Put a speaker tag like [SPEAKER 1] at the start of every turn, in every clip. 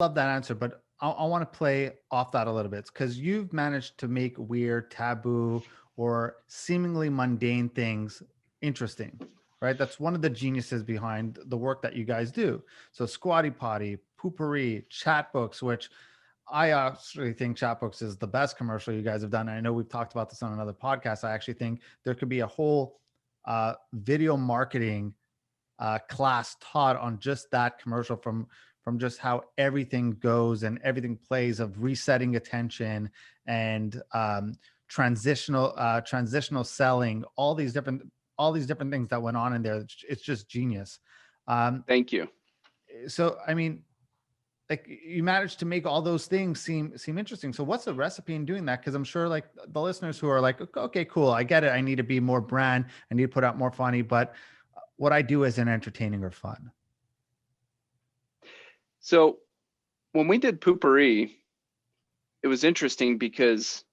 [SPEAKER 1] love that answer, but I want to play off that a little bit because you've managed to make weird, taboo, or seemingly mundane things interesting, right? That's one of the geniuses behind the work that you guys do. So, Squatty Potty, Poopery, chat books, which I actually think chat books is the best commercial you guys have done. I know we've talked about this on another podcast. I actually think there could be a whole video marketing class taught on just that commercial from just how everything goes and everything plays of resetting attention and transitional selling, all these different things that went on in there. It's just genius. um,
[SPEAKER 2] Thank you.
[SPEAKER 1] so I mean, like, you managed to make all those things seem interesting. So what's the recipe in doing that? Because I'm sure like the listeners who are like, okay, cool, I get it, I need to be more brand, I need to put out more funny, but what I do isn't entertaining or fun.
[SPEAKER 2] So when we did Poopery, it was interesting because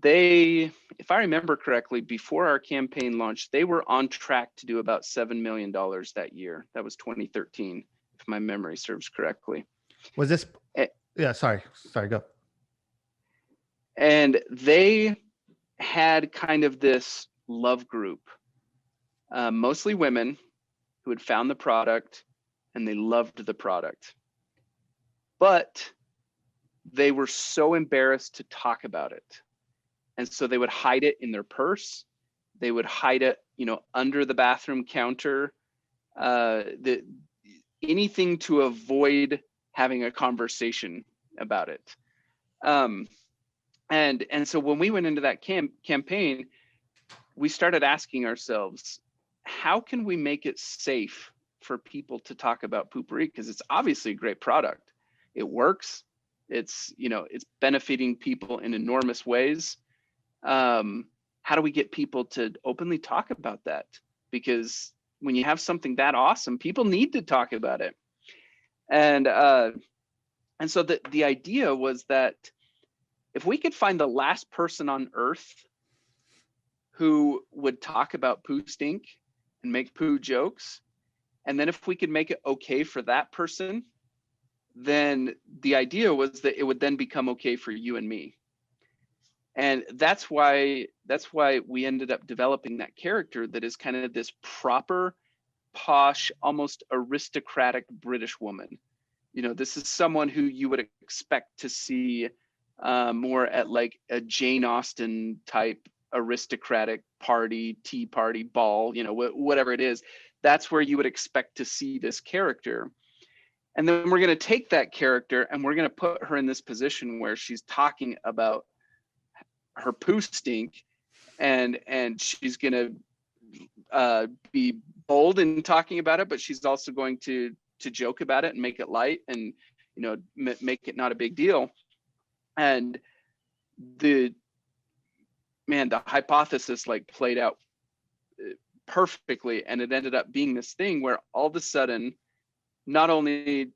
[SPEAKER 2] they, if I remember correctly, before our campaign launched, they were on track to do about $7 million that year. That was 2013, if my memory serves correctly.
[SPEAKER 1] Was this?
[SPEAKER 2] A-
[SPEAKER 1] Yeah, sorry, go.
[SPEAKER 2] And they had kind of this love group, mostly women who had found the product and they loved the product. But they were so embarrassed to talk about it. And so they would hide it in their purse. They would hide it, under the bathroom counter, anything to avoid having a conversation about it. And so when we went into that campaign, we started asking ourselves, how can we make it safe for people to talk about Poopery? Because it's obviously a great product. It works. It's benefiting people in enormous ways. How do we get people to openly talk about that? Because when you have something that awesome, people need to talk about it. And so the idea was that if we could find the last person on earth who would talk about poo stink and make poo jokes, and then if we could make it okay for that person, then the idea was that it would then become okay for you and me. And that's why we ended up developing that character that is kind of this proper, posh, almost aristocratic British woman. This is someone who you would expect to see more at like a Jane Austen type aristocratic party, tea party, ball, whatever it is. That's where you would expect to see this character. And then we're going to take that character and we're going to put her in this position where she's talking about her poo stink, and she's going to be bold in talking about it, but she's also going to joke about it and make it light and make it not a big deal. And the hypothesis like played out perfectly, and it ended up being this thing where all of a sudden, not only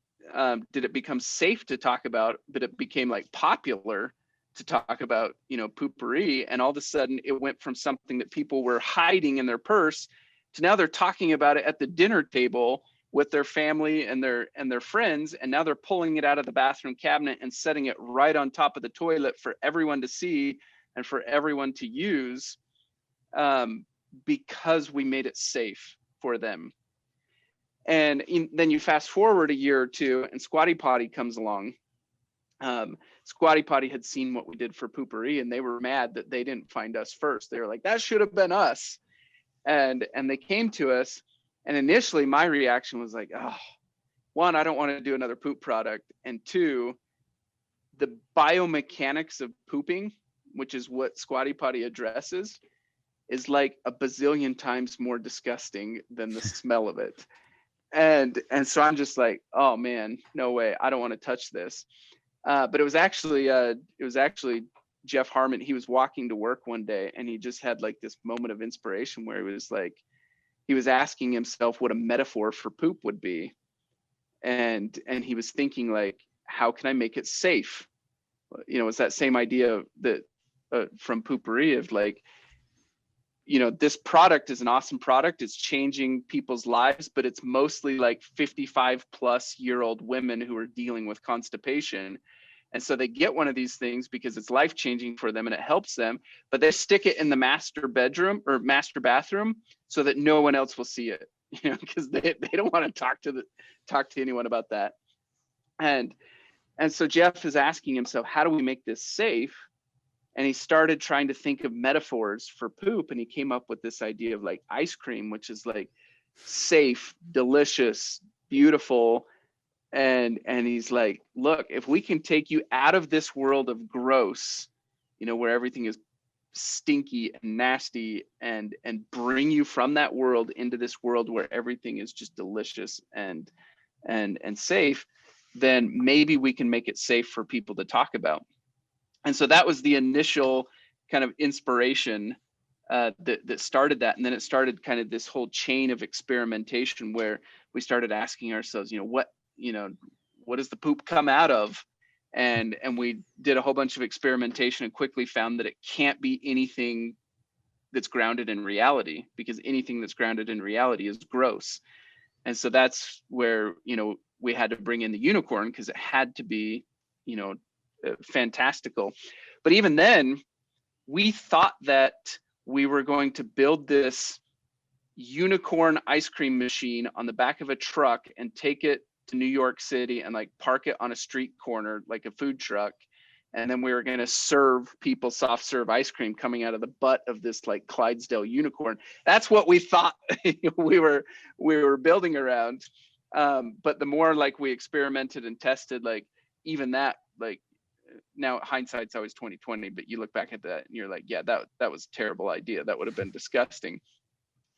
[SPEAKER 2] did it become safe to talk about, but it became like popular to talk about, Poopery. And all of a sudden it went from something that people were hiding in their purse to now they're talking about it at the dinner table with their family and their friends. And now they're pulling it out of the bathroom cabinet and setting it right on top of the toilet for everyone to see and for everyone to use, because we made it safe for them. And then you fast forward a year or two and Squatty Potty comes along. Squatty Potty had seen what we did for Poopery and they were mad that they didn't find us first. They were like, that should have been us. And they came to us. And initially my reaction was like, oh, one, I don't want to do another poop product. And two, the biomechanics of pooping, which is what Squatty Potty addresses, is like a bazillion times more disgusting than the smell of it. And so I'm just like, oh man, no way, I don't want to touch this. But it was actually Jeff Harmon. He was walking to work one day and he just had like this moment of inspiration where he was asking himself what a metaphor for poop would be. And he was thinking like, how can I make it safe? It's that same idea that from Poopery of like, this product is an awesome product. It's changing people's lives, but it's mostly like 55-plus-year-old women who are dealing with constipation. And so they get one of these things because it's life-changing for them and it helps them, but they stick it in the master bedroom or master bathroom so that no one else will see it, because they don't want to talk to anyone about that. And so Jeff is asking himself, how do we make this safe? And he started trying to think of metaphors for poop. And he came up with this idea of like ice cream, which is like safe, delicious, beautiful. And he's like, look, if we can take you out of this world of gross, where everything is stinky and nasty, and bring you from that world into this world where everything is just delicious and safe, then maybe we can make it safe for people to talk about. And so that was the initial kind of inspiration that started that. And then it started kind of this whole chain of experimentation where we started asking ourselves, what does the poop come out of? And we did a whole bunch of experimentation and quickly found that it can't be anything that's grounded in reality, because anything that's grounded in reality is gross. And so that's where, we had to bring in the unicorn, because it had to be, fantastical. But even then, we thought that we were going to build this unicorn ice cream machine on the back of a truck and take it to New York City and like park it on a street corner like a food truck, and then we were going to serve people soft serve ice cream coming out of the butt of this like Clydesdale unicorn. That's what we thought we were building around. But the more like we experimented and tested, like even that, like now hindsight's always 20/20, but you look back at that and you're like, yeah, that was a terrible idea. That would have been disgusting.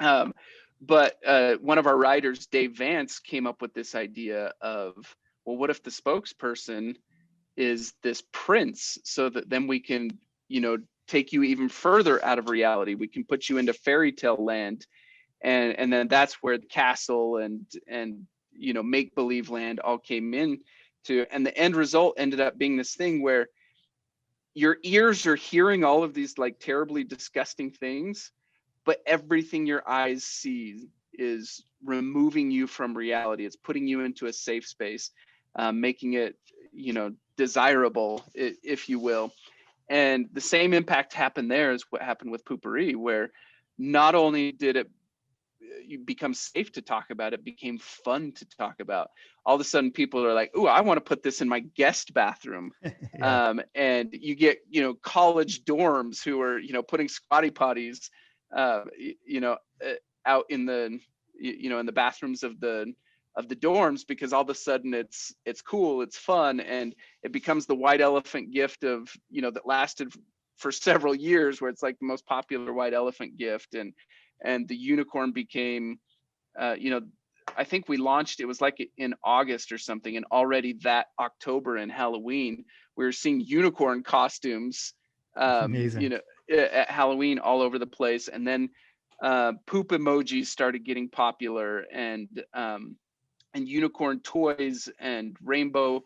[SPEAKER 2] But one of our writers, Dave Vance, came up with this idea of, well, what if the spokesperson is this prince, so that then we can, take you even further out of reality. We can put you into fairy tale land, and then that's where the castle and make believe land all came in to, and the end result ended up being this thing where your ears are hearing all of these like terribly disgusting things, but everything your eyes see is removing you from reality. It's putting you into a safe space, making it, desirable, if you will. And the same impact happened there as what happened with Poopery, where not only did it become safe to talk about, it became fun to talk about. All of a sudden people are like, "Ooh, I want to put this in my guest bathroom." Yeah. And you get, college dorms who are, putting squatty potties, out in the, in the bathrooms of the dorms, because all of a sudden it's cool, it's fun, and it becomes the white elephant gift of, that lasted for several years, where it's like the most popular white elephant gift. And the unicorn became, I think we launched, it was like in August or something, and already that October and Halloween, we were seeing unicorn costumes, at Halloween all over the place. And then poop emojis started getting popular, and unicorn toys and rainbow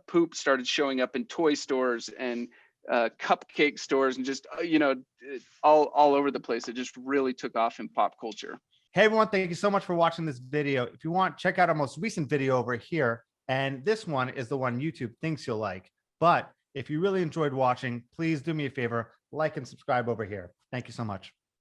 [SPEAKER 2] poop started showing up in toy stores and cupcake stores, and just all over the place. It just really took off in pop culture.
[SPEAKER 1] Hey everyone, thank you so much for watching this video. If you want, check out our most recent video over here, and this one is the one YouTube thinks you'll like. But if you really enjoyed watching, please do me a favor, like and subscribe over here. Thank you so much.